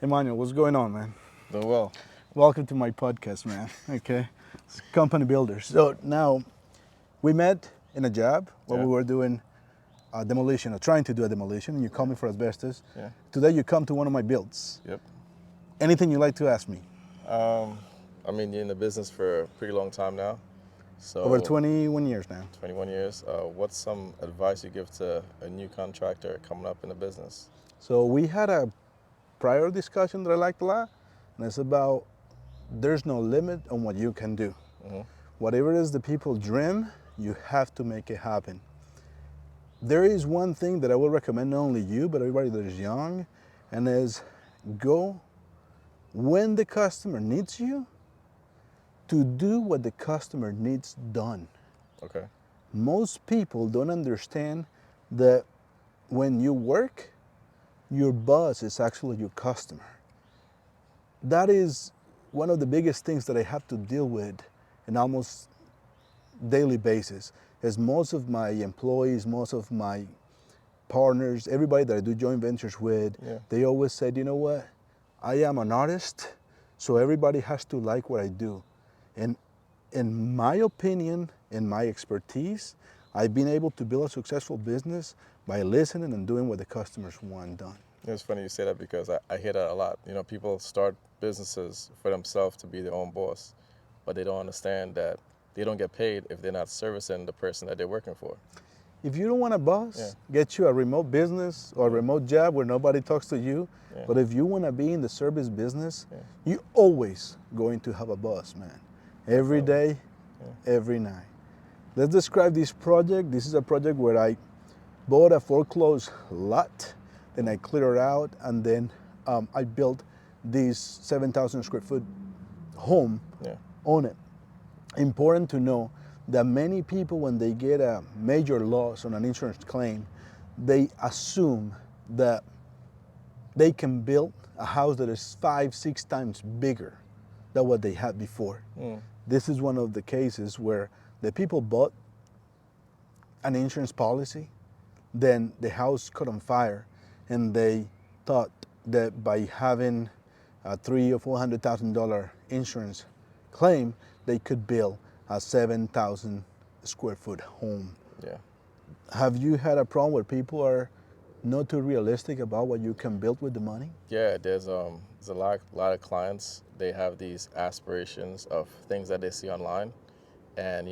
Emmanuel, what's going on, man? Doing well. Welcome to my podcast, man. Okay, it's Company Builders. So now we met in a job where Yeah. we were doing a demolition or trying to do a demolition, and you called me for asbestos. Yeah. Today you come to one of my builds. Yep. Anything you like to ask me? I mean, you're in the business for a pretty long time now. Over So, 21 years now. 21 years. What's some advice you give to a new contractor coming up in the business? So we had a prior discussion that I liked a lot, and it's about there's no limit on what you can do. Hmm. Whatever it is the people dream, you have to make it happen. There is one thing that I will recommend not only you, but everybody that is young, and is go when the customer needs you to do what the customer needs done. Okay. Most people don't understand that when you work, your boss is actually your customer. That is one of the biggest things that I have to deal with in almost daily basis. Is most of my employees, most of my partners, everybody that I do joint ventures with, Yeah. they always said, you know what, I am an artist, so everybody has to like what I do. And in my opinion, in my expertise, I've been able to build a successful business by listening and doing what the customers want done. It's funny you say that because I hear that a lot. You know, people start businesses for themselves to be their own boss, but they don't understand that they don't get paid if they're not servicing the person that they're working for. If you don't want a boss, Yeah. get you a remote business or a remote job where nobody talks to you. Yeah. But if you want to be in the service business, Yeah. you're always going to have a boss, man. Every day, Yeah. every night. Let's describe this project. This is a project where I bought a foreclosed lot, then I cleared it out, and then I built this 7,000 square foot home Yeah. on it. Important to know that many people, when they get a major loss on an insurance claim, they assume that they can build a house that is 5, 6 times bigger than what they had before. This is one of the cases where the people bought an insurance policy, then the house caught on fire, and they thought that by having a $300,000 or $400,000 insurance claim, they could build a 7,000 square foot home. Yeah. Have you had a problem where people are not too realistic about what you can build with the money? Yeah, there's a lot of clients. They have these aspirations of things that they see online, and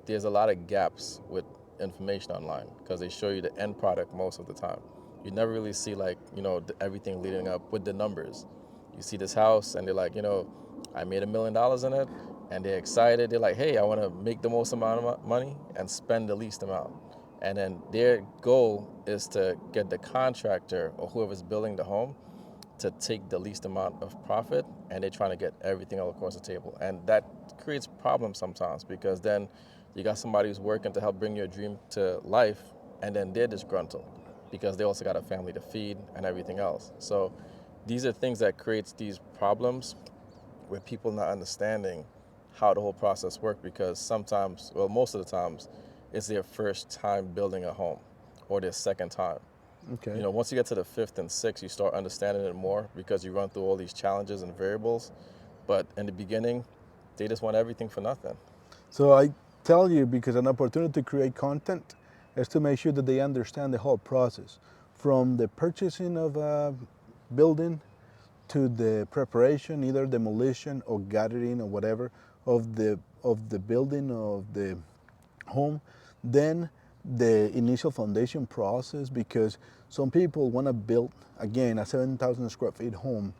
there's a lot of gaps with information online because they show you the end product most of the time. You never really see everything leading up with the numbers. You see this house and they're like, I made $1 million in it, and they're excited. They're like, hey, I want to make the most amount of money and spend the least amount. And then their goal is to get the contractor or whoever's building the home to take the least amount of profit, and they're trying to get everything all across the table. And that creates problems sometimes because then you got somebody who's working to help bring your dream to life, and then they're disgruntled because they also got a family to feed and everything else. So these are things that creates these problems with people not understanding how the whole process works, because sometimes, well, most of the times, it's their first time building a home or their second time. Okay. Once you get to the fifth and sixth, you start understanding it more because you run through all these challenges and variables. But in the beginning, they just want everything for nothing. So I tell you, because an opportunity to create content is to make sure that they understand the whole process, from the purchasing of a building to the preparation, either demolition or gathering or whatever of the building of the home, then the initial foundation process, because some people want to build again a 7,000 square feet home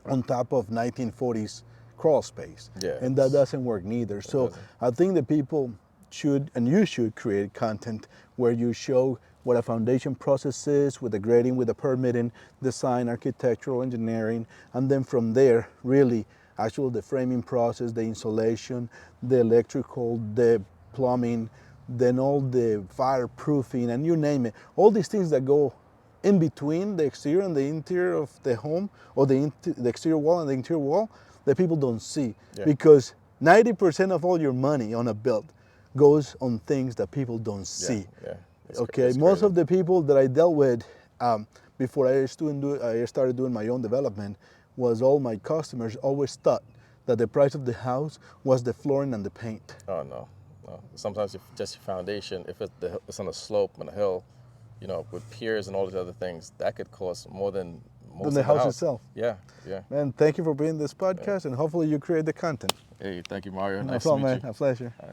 on top of 1940s crawl space, Yeah, and that doesn't work neither. So doesn't. I think that people should, and you should, create content where you show what a foundation process is, with the grading, with the permitting, design, architectural engineering, and then from there, really, actually the framing process, the insulation, the electrical, the plumbing, then all the fireproofing, and you name it. All these things that go in between the exterior and the interior of the home, or the exterior wall and the interior wall, that people don't see. Yeah. Because 90% of all your money on a build goes on things that people don't see. Yeah. Okay, most of the people that I dealt with before I started doing my own development was all my customers always thought that the price of the house was the flooring and the paint. Oh no, no. Sometimes if just your foundation, if it's on a slope on a hill, with piers and all these other things, that could cost more than most Than the of the house house. itself. Yeah, yeah. Man, thank you for being this podcast, and hopefully you create the content. Hey, thank you, Mario. No Nice to problem, meet man. you. A pleasure. All right.